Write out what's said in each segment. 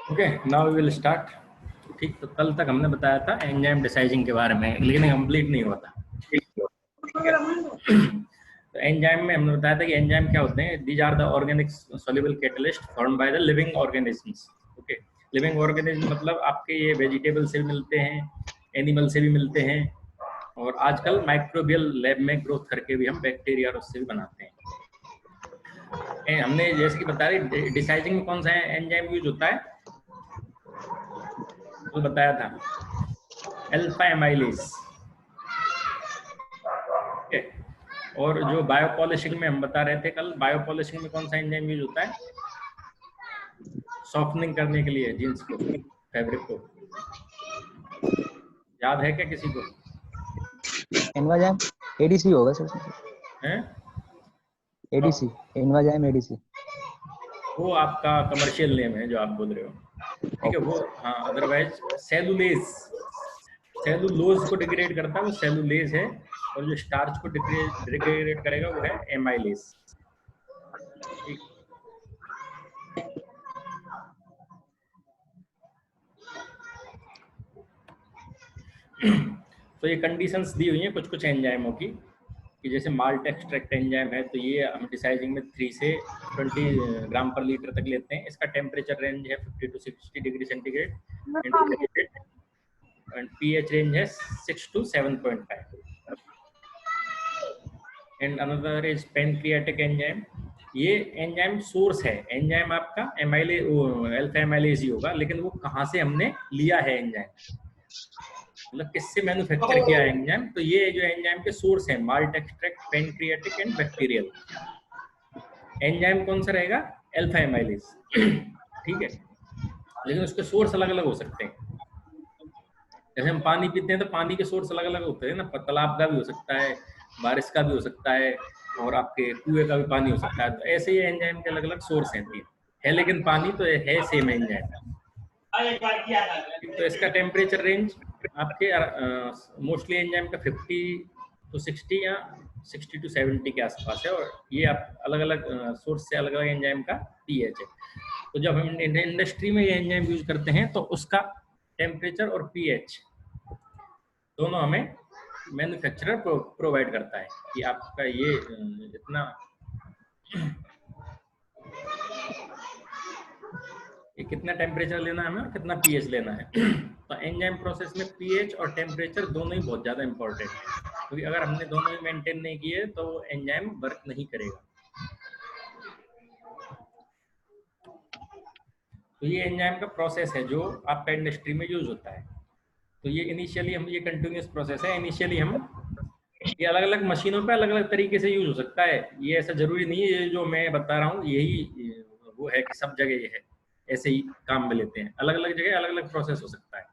Okay, now we will start. ठीक, तो कल तक हमने बताया था एंजाइम डिसाइजिंग के बारे में, लेकिन कंप्लीट नहीं हुआ था। तो एंजाइम में हमने बताया था कि एंजाइम क्या होते हैं। These are the organic soluble catalyst formed by the living organisms. Okay, living organism मतलब आपके ये वेजिटेबल से भी मिलते हैं, एनिमल से भी मिलते हैं, और आजकल माइक्रोबियल लैब में ग्रोथ करके भी हम बैक्टीरिया और उससे भी बनाते हैं। हमने जैसे कि बताया डिसाइजिंग में कौन सा एंजाइम यूज होता है, तो बताया था अल्फा एमाइलेज। ठीक है, और जो बायोपॉलिशिंग में हम बता रहे थे कल, बायोपॉलिशिंग में कौन सा एंजाइम यूज होता है सॉफ्टनिंग करने के लिए जींस को, फैब्रिक को, याद है क्या किसी को? एनवाजाइम एडीसी होगा सर। हैं? एडीसी, एनवाजाइम एडीसी। वो आपका कमर्शियल नेम है जो आप बोल रहे हो, ठीक है वो। हाँ, अदरवाइज सेलुलेज, सेलुलोज को डिग्रेड करता है वो सेलुलेज है, और जो स्टार्च को डिग्रेड करेगा वो है एमाइलेज। ठीक, तो ये कंडीशंस दी हुई हैं कुछ कुछ एंजाइमों की, कि जैसे माल्ट एक्सट्रैक्ट एंजाइम है, तो ये हम डिसाइजिंग में 3 से 20 ग्राम पर लीटर तक लेते हैं। इसका टेम्परेचर रेंज है 50 to 60 degree centigrade, and pH range है 6 to 7.5। And another is pancreatic enzyme. ये एंजाइम सोर्स है, एंजाइम आपका एमाइले अल्फा एमाइलेज ही होगा, लेकिन वो कहाँ से हमने लिया है एंजाइम, मतलब किससे मैन्युफैक्चर किया है एंजाइम। तो ये जो एंजाइम के सोर्स है malt extract, pancreatic and bacterial. Enzyme कौन सा रहेगा? Alpha amylase. ठीक है, लेकिन उसके सोर्स अलग अलग हो सकते हैं। जैसे हम पानी पीते हैं तो पानी के सोर्स अलग अलग होते हैं ना, तालाब का भी हो सकता है, बारिश का भी हो सकता है, और आपके कुएं का भी पानी हो सकता है। तो ऐसे ही एंजाइम के अलग अलग सोर्स हैं, तीन है, लेकिन पानी तो है सेम एंजाइम। तो इसका टेम्परेचर रेंज आपके मोस्टली एंजाइम का 50 to 60 या 60 to 70 के आसपास है, और ये आप अलग अलग सोर्स से अलग अलग एंजाइम का पीएच है। तो जब हम इंडस्ट्री में ये एंजाइम यूज करते हैं तो उसका टेम्परेचर और पीएच दोनों हमें मैन्युफैक्चरर प्रोवाइड करता है कि आपका ये इतना ये कितना टेम्परेचर लेना है हमें और कितना पीएच लेना है। तो एंजाइम प्रोसेस में पीएच और टेम्परेचर दोनों ही बहुत ज़्यादा इंपॉर्टेंट है, क्योंकि अगर हमने दोनों ही मेंटेन नहीं किए तो एंजाइम वर्क नहीं करेगा। तो ये एंजाइम का प्रोसेस है जो आपका इंडस्ट्री में यूज होता है। तो ये इनिशियली हम ये कंटिन्यूस प्रोसेस है। इनिशियली हम ये अलग अलग मशीनों पे अलग अलग तरीके से यूज हो सकता है, ये ऐसा जरूरी नहीं है ये जो मैं बता रहा हूँ यही वो है कि सब जगह ये है, ऐसे ही काम में लेते हैं। अलग अलग जगह अलग अलग प्रोसेस हो सकता है।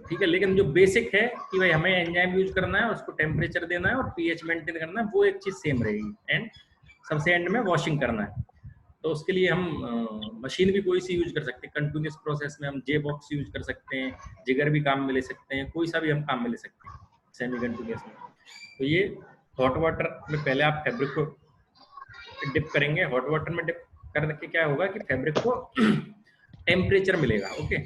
ठीक है, लेकिन जो बेसिक है कि भाई हमें एंजाइम यूज करना है, उसको टेम्परेचर देना है और पीएच मेंटेन करना है, वो एक चीज सेम रहेगी। एंड सबसे एंड में वॉशिंग करना है। तो उसके लिए हम मशीन भी कोई सी यूज कर सकते हैं। कंटिन्यूस प्रोसेस में हम जे बॉक्स यूज कर सकते हैं, जिगर भी काम में ले सकते हैं, कोई सा भी हम काम में ले सकते हैं सेमी कंटिन्यूस में। तो ये हॉट वाटर में पहले आप फैब्रिक को डिप करेंगे। हॉट वाटर में डिप करने के क्या होगा कि फैब्रिक को टेम्परेचर मिलेगा। ओके,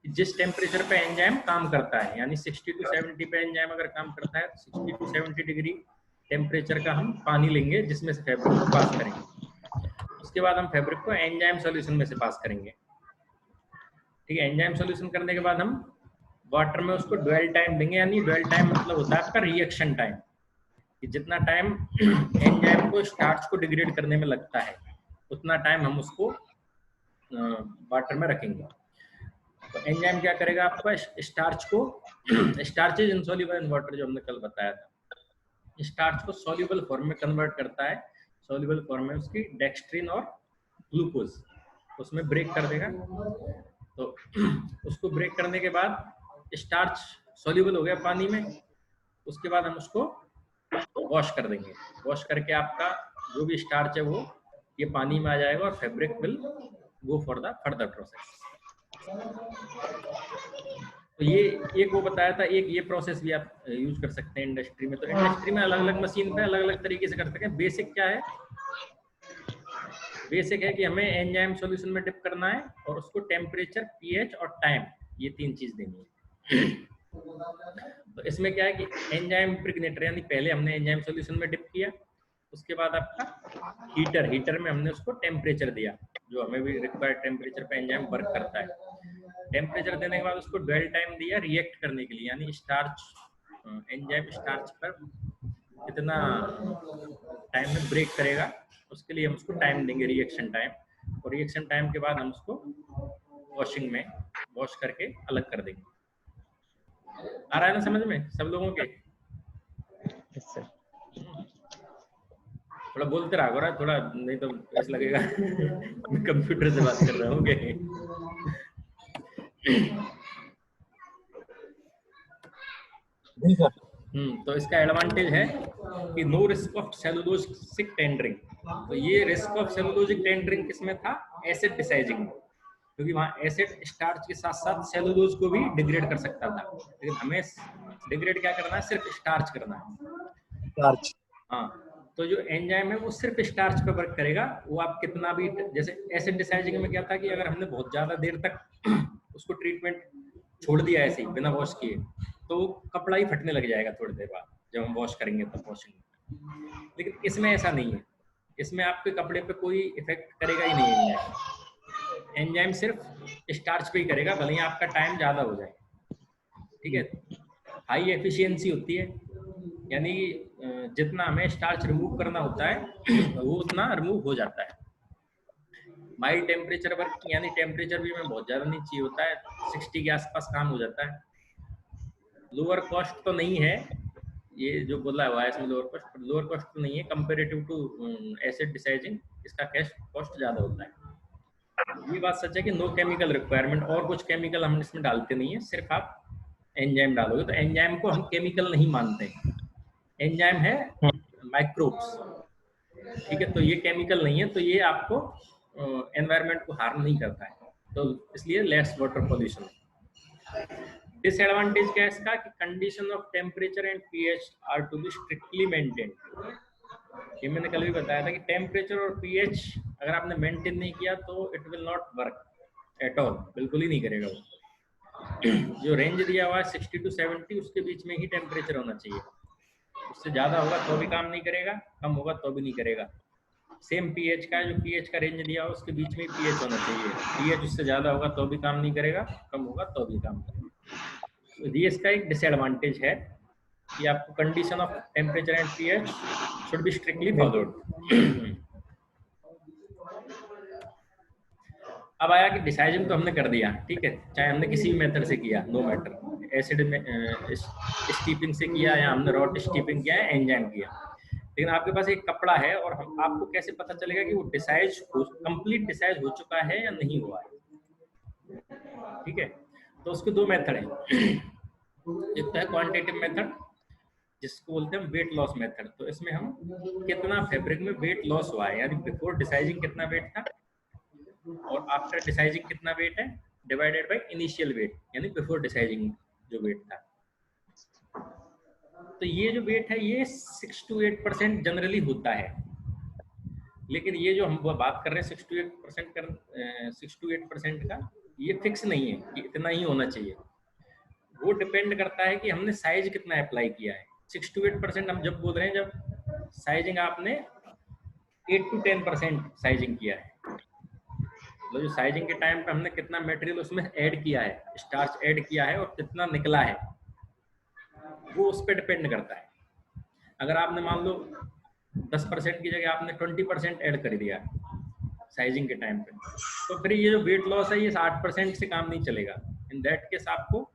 जिस टेम्परेचर पे एंजाइम काम करता है, यानी 60 to 70 पे एंजाइम अगर काम करता है तो 60 to 70 डिग्री टेम्परेचर का हम पानी लेंगे जिसमें से फैब्रिक को पास करेंगे। उसके बाद हम फैब्रिक को एंजाइम सॉल्यूशन में से पास करेंगे। ठीक है, एंजाइम सॉल्यूशन करने के बाद हम वाटर में उसको ड्वेल टाइम देंगे, यानी ड्वेल टाइम मतलब होता है आपका रिएक्शन टाइम, कि जितना टाइम एंजाइम को स्टार्च को डिग्रेड करने में लगता है उतना टाइम हम उसको वाटर में रखेंगे। तो एंजाइम क्या करेगा, आपका स्टार्च को starch is insoluble in water जो हमने कल बताया था, स्टार्च को सॉल्युबल फॉर्म में कन्वर्ट करता है। सॉल्युबल फॉर्म में उसकी डेक्स्ट्रिन और ग्लूकोज उसमें ब्रेक कर देगा। तो उसको ब्रेक करने के बाद स्टार्च सॉल्युबल हो गया पानी में। उसके बाद हम उसको वॉश कर देंगे। वॉश करके आपका जो भी स्टार्च है वो ये पानी में आ जाएगा और fabric will go for the further process. तो ये एक वो बताया था, एक ये प्रोसेस भी आप यूज कर सकते हैं इंडस्ट्री में। तो इंडस्ट्री में अलग अलग मशीन पे अलग अलग तरीके से कर सकते हैं। बेसिक क्या है बेसिक है कि हमें एंजाइम सॉल्यूशन में डिप करना है और उसको टेम्परेचर, पीएच और टाइम, ये 3 चीज देनी है। तो इसमें क्या है कि एंजाइम प्रिग्नेटर, यानी पहले हमने एंजाइम सॉल्यूशन में डिप किया, उसके बाद आपका हीटर में हमने उसको टेम्परेचर दिया, जो हमें भी रिक्वायर्ड टेम्परेचर पे एंजाइम वर्क करता है। टेम्परेचर देने के बाद उसको ड्वेल टाइम दिया रिएक्ट करने के लिए, यानी स्टार्च, एंजाइम स्टार्च पर कितना टाइम में ब्रेक करेगा, उसके लिए हम उसको टाइम देंगे, रिएक्शन टाइम। और रिएक्शन टाइम के बाद हम उसको वॉशिंग में वॉश करके अलग कर देंगे। आ रहा है ना समझ में सब लोगों के? Yes sir. थोड़ा बोलते रहा करो, थोड़ा, नहीं तो ऐसा लगेगा मैं कंप्यूटर से बात कर रहा हूँ। तो इसका एडवांटेज है कि no risk of cellulosic tendering. तो ये रिस्क ऑफ सेलुलोजिक टेंडरिंग किसमें था? एसिड डिसाइजिंग, क्योंकि वहाँ एसिड स्टार्च के साथ साथ सेलुलोज को भी डिग्रेड कर सकता था, लेकिन हमें डिग्रेड क्या करना है? सिर्फ स्टार्च करना है। स्टार्च। हाँ, तो जो एंजाइम है वो सिर्फ स्टार्च पे वर्क करेगा। वो आप कितना भी, जैसे एसिड डिसाइजिंग में क्या था कि अगर हमने बहुत ज्यादा देर तक उसको ट्रीटमेंट छोड़ दिया ऐसे ही बिना वॉश किए, तो कपड़ा ही फटने लग जाएगा थोड़ी देर बाद, जब हम वॉश करेंगे तब वॉशिंग में। लेकिन इसमें ऐसा नहीं है, इसमें आपके कपड़े पे कोई इफेक्ट करेगा ही नहीं एंजाइम। एंजाइम सिर्फ स्टार्च पे ही करेगा, भले ही आपका टाइम ज्यादा हो जाए। ठीक है, हाई एफिशिएंसी होती है, यानी जितना हमें स्टार्च रिमूव करना होता है वो उतना रिमूव हो जाता है। माइल्ड टेम्परेचर वर्क, यानी टेम्परेचर भी में बहुत ज़्यादा नहीं चाहिए होता है, 60 के आसपास काम हो जाता है। लोअर कॉस्ट तो नहीं है, ये जो बोला हुआ है इसमें लोअर कॉस्ट तो नहीं है कंपेरेटिव टू एसिड डिसाइजिंग, इसका कॉस्ट ज़्यादा होता है। ये बात सच है कि नो केमिकल रिक्वायरमेंट, और कुछ केमिकल हम इसमें डालते नहीं है, सिर्फ आप एंजाइम डालोगे। तो एंजाइम को हम केमिकल नहीं मानते, एंजाइम है माइक्रोब्स। ठीक है, तो ये केमिकल नहीं है, तो ये आपको एनवायरनमेंट को हार्म नहीं करता है, तो इसलिए लेस वाटर पॉल्यूशन। डिसएडवांटेज क्या है इसका कि condition of temperature and pH are to be strictly maintained. ये मैंने कल भी बताया था कि टेम्परेचर और पीएच अगर आपने मेंटेन नहीं किया तो it will not work at all, बिल्कुल ही नहीं करेगा वो। जो रेंज दिया हुआ है 60 to 70, उसके बीच में ही टेम्परेचर होना चाहिए। उससे ज़्यादा होगा तो भी काम नहीं करेगा, कम होगा तो भी नहीं करेगा। सेम पीएच का, जो पीएच का रेंज दिया हो उसके बीच में ही पीएच होना चाहिए। पीएच उससे ज़्यादा होगा तो भी काम नहीं करेगा, कम होगा तो भी काम नहीं करेगा। तो ये इसका एक डिसएडवांटेज है कि आपको condition of temperature and pH should be strictly followed. अब आया कि डिसाइजिंग तो हमने कर दिया, ठीक है, चाहे हमने किसी भी मेथड से किया, नो मैटर, एसिड में स्टीपिंग से किया या हमने रॉट स्टीपिंग किया या एंजाइम किया। लेकिन आपके पास एक कपड़ा है और आपको कैसे पता चलेगा कि वो कंप्लीट डिसाइज हो चुका है या नहीं हुआ है? ठीक है, तो उसके 2 मेथड हैं। एक तो है क्वांटिटेटिव मेथड, जिसको बोलते हैं वेट लॉस मेथड। तो इसमें हम कितना फैब्रिक में वेट लॉस हुआ है, यानी बिफोर डिसाइजिंग कितना वेट था और आफ्टर डिसाइजिंग कितना वेट है, डिवाइडेड बाय इनिशियल वेट, यानी बिफोर डिसाइजिंग जो वेट था। तो ये जो वेट है ये 6 to 8% जनरली होता है, लेकिन ये जो हम बात कर रहे हैं 6 to 8% का, ये फिक्स नहीं है कि इतना ही होना चाहिए। वो डिपेंड करता है कि हमने साइज कितना अप्लाई किया है। 6 to 8% हम जब बोल रहे हैं जब साइजिंग आपने 8 to 10% साइजिंग किया है, मतलब जो साइजिंग के टाइम पे हमने कितना मटेरियल उसमें ऐड किया है, स्टार्च ऐड किया है और कितना निकला है, वो उस पर डिपेंड करता है। अगर आपने मान लो 10% की जगह आपने 20% ऐड कर दिया साइजिंग के टाइम पे, तो फिर ये जो वेट लॉस है ये 60% से काम नहीं चलेगा। इन दैट केस आपको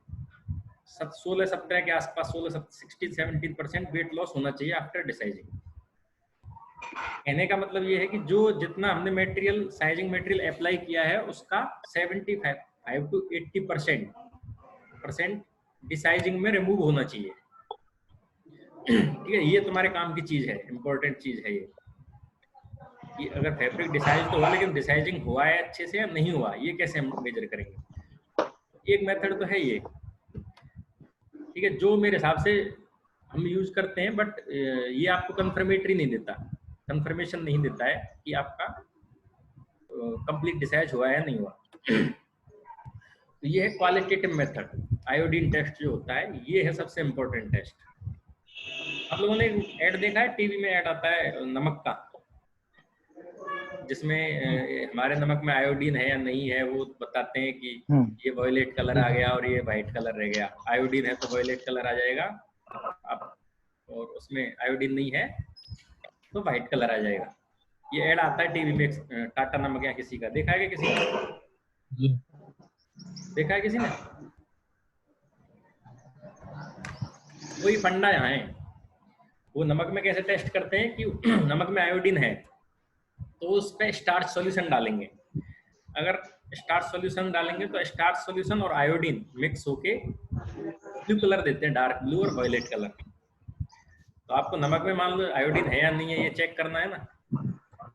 16-17 के आसपास 16-17% वेट लॉस होना चाहिए आफ्टर डिसाइजिंग। कहने का मतलब ये है कि जो जितना हमने मटेरियल साइजिंग मटेरियल अप्लाई किया है उसका 75 to 80% डिसाइजिंग में रिमूव होना चाहिए। ठीक है, ये तुम्हारे काम की चीज है, इंपॉर्टेंट चीज है ये कि अगर फैब्रिक डिसाइज तो हुआ लेकिन डिसाइजिंग हुआ है अच्छे से या नहीं हुआ, ये कैसे हम मेजर करेंगे? एक मेथड तो है ये, ठीक है, जो मेरे हिसाब से हम यूज करते हैं, बट ये आपको कंफर्मेटरी नहीं देता, कंफर्मेशन नहीं देता है कि आपका कंप्लीट डिसाइज हुआ है या नहीं हुआ। तो ये है क्वालिटेटिव मेथड। आयोडीन टेस्ट जो होता है ये है सबसे इम्पोर्टेंट टेस्ट। आप लोगों ने ऐड देखा है, टीवी में ऐड आता है नमक का, जिसमें हमारे नमक में आयोडीन है या नहीं है वो बताते हैं कि ये वॉयलेट कलर आ गया और ये वाइट कलर रह गया। आयोडीन है तो वॉयलेट कलर आ जाएगा, अब और उसमें आयोडीन नहीं है तो वाइट कलर आ जाएगा। ये ऐड आता है टीवी में, टाटा नमक या किसी का। देखा है क्या किसी ने? देखा है किसी ने? वही फंडा यहाँ है। वो नमक में कैसे टेस्ट करते हैं कि नमक में आयोडीन है तो उस पर स्टार्च सॉल्यूशन डालेंगे। अगर स्टार्च सॉल्यूशन डालेंगे तो स्टार्च सॉल्यूशन और आयोडीन मिक्स होके ब्लू कलर देते हैं, डार्क ब्लू और वायलेट कलर। तो आपको नमक में मान लो आयोडीन है या नहीं है ये चेक करना है ना,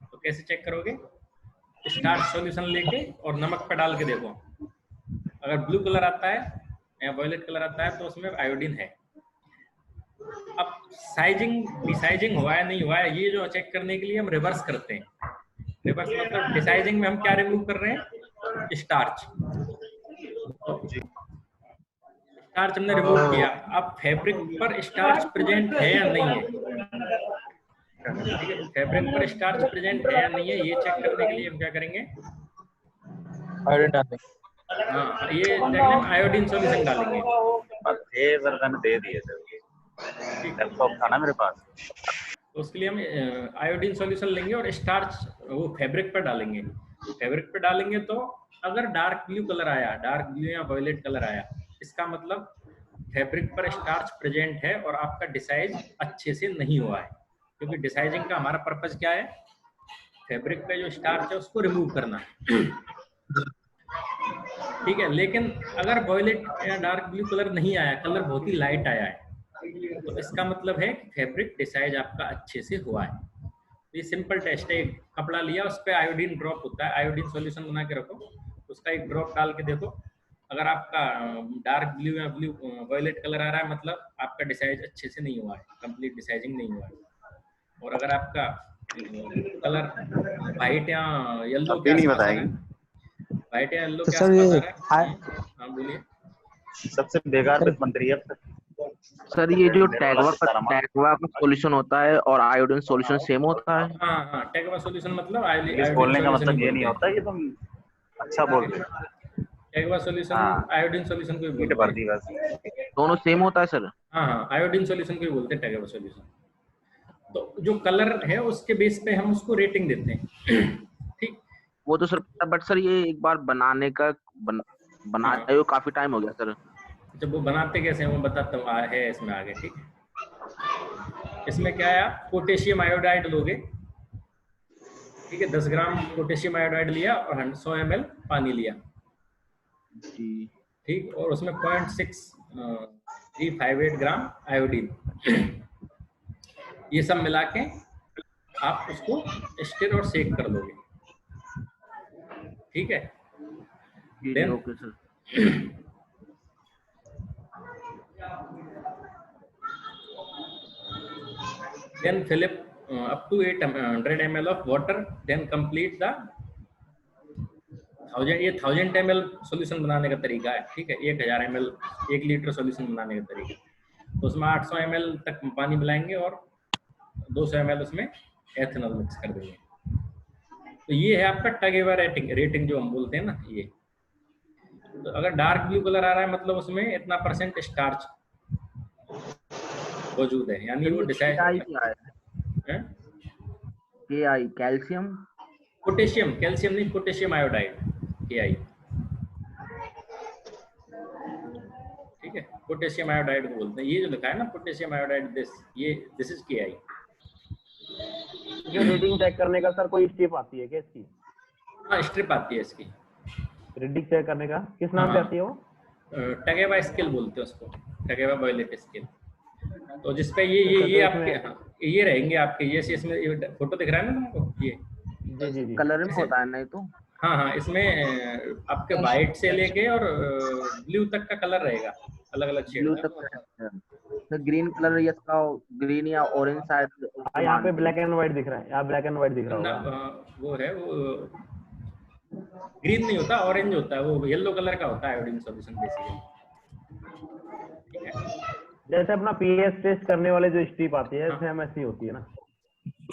तो कैसे चेक करोगे? स्टार्च सॉल्यूशन लेके और नमक पे डाल के देखो, अगर ब्लू कलर आता है या वायलेट कलर आता है तो उसमें आयोडीन है। अब साइजिंग डिसाइजिंग हुआ है नहीं हुआ है ये जो चेक करने के लिए हम रिवर्स करते हैं। रिवर्स मतलब डिसाइजिंग में हम क्या रिमूव कर रहे हैं? स्टार्च। स्टार्च हमने रिमूव किया। अब फैब्रिक पर स्टार्च प्रेजेंट है या नहीं है, ठीक है, फैब्रिक पर स्टार्च प्रेजेंट है या नहीं है ये चेक करने के लिए हम क्या करेंगे? आयोडीन डालेंगे। हाँ, ये देखने हम आयोडीन सॉल्यूशन डालेंगे। दे दिए थे, लैपटॉप था ना मेरे पास, तो उसके लिए हम आयोडीन सॉल्यूशन लेंगे और स्टार्च वो फैब्रिक पर डालेंगे। फैब्रिक पर डालेंगे तो अगर डार्क ब्लू कलर आया, डार्क ब्लू या वायलेट कलर आया, इसका मतलब फैब्रिक पर स्टार्च प्रेजेंट है और आपका डिसाइज अच्छे से नहीं हुआ है। क्योंकि डिसाइजिंग का हमारा पर्पज क्या है? फैब्रिक पे जो स्टार्च है उसको रिमूव करना, ठीक है। लेकिन अगर वायलेट या डार्क ब्लू कलर नहीं आया, कलर बहुत ही लाइट आया है, तो इसका मतलब है कि फैब्रिक डिसाइज आपका अच्छे से हुआ है। ये सिंपल टेस्ट है। एक कपड़ा लिया, उस पर आयोडीन ड्रॉप होता है, आयोडीन सॉल्यूशन बना के रखो, उसका एक ड्रॉप डाल के देखो, अगर आपका डार्क ब्लू या ब्लू वायलेट कलर आ रहा है मतलब आपका डिसाइज अच्छे से नहीं हुआ है, कंप्लीट डिसाइजिंग नहीं हुआ है। और अगर आपका कलर वाइट या येलो के आसपास आ रहा है, वाइट या येलो के आसपास आ रहा है, हाँ बोलिए। सबसे बेकार वित्त मंत्री है सर ये जो टैगवा का सॉल्यूशन होता है और आयोडीन सॉल्यूशन सेम होता है? हाँ हाँ, टैगवा सॉल्यूशन मतलब इस बोलने का मतलब ये नहीं होता ये तुम अच्छा बोल रहे हो। टैगवा सॉल्यूशन आयोडीन सॉल्यूशन को भी बोलते हैं। दोनों सेम होता है सर? हाँ हाँ, आयोडीन सॉल्यूशन को भी बोलते हैं टैगवा सॉल्यूशन। तो जो कलर है उसके बेस पे हम उसको रेटिंग देते हैं, ठीक। वो तो सर, बट सर ये एक बार बनाने का बनाते हुए काफी टाइम हो गया सर। जब वो बनाते कैसे हैं वो बताता हूँ, है इसमें आगे, ठीक है। इसमें क्या है, आप पोटेशियम आयोडाइड लोगे, ठीक है, 10 ग्राम पोटेशियम आयोडाइड लिया और 100 ml पानी लिया, ठीक, और उसमें 0.6358 ग्राम आयोडीन, ये सब मिला के आप उसको स्टिर और शेक कर लोगे, ठीक है। Then okay sir. then fill up to 800 ml of water, then complete the 1000 ml solution बनाने का तरीका है, ठीक है। 1000 ml 1 लीटर सॉल्यूशन बनाने का तरीका, तो उसमें 800 ml तक पानी मिलाएंगे और 200 ml उसमें एथेनॉल मिक्स कर देंगे। तो ये है आपका टगेवा रेटिंग जो हम बोलते हैं ना, ये। तो अगर डार्क ब्लू कलर आ रहा है मतलब उसमें इतना परसेंट स्टार्च मौजूद है, यानी वो डिसाइड है। KI कैल्शियम, पोटेशियम, कैल्शियम नहीं, पोटेशियम आयोडाइड, KI, ठीक है। पोटेशियम आयोडाइड को बोलते हैं, ये जो लिखा है ना potassium iodide, this is KI। जो रेटिंग चेक करने का सर कोई स्टेप आती है क्या इसकी? हाँ, स्ट्रिप आती है इसकी रेटिंग चेक करने का, किस नाम से आती है वो? टगेवा स्केल बोलते हैं उसको, टगेवा वॉयलेट स्केल। तो जिसपे ये आपके, हाँ, ये रहेंगे आपके, ये इसमें फोटो दिख रहा है ना तुमको, ये जी कलर में होता है नहीं तो? हाँ हाँ, इसमें आपके वाइट से लेके और ब्लू तक का कलर रहेगा, अलग अलग शेड ब्लू में। तक ग्रीन कलर, या ग्रीन या ऑरेंज शायद। यहाँ पे ब्लैक एंड व्हाइट दिख रहा है, यहाँ ब्लैक एंड व्हाइट दिख रहा होगा। वो है, वो ग्रीन नहीं होता, ऑरेंज होता है, वो येलो कलर का होता है आयोडीन सॉल्यूशन बेसिकली। ठीक है, जैसे अपना पीएच टेस्ट करने वाले जो स्ट्रिप आती है हाँ। सेम ऐसी होती है ना?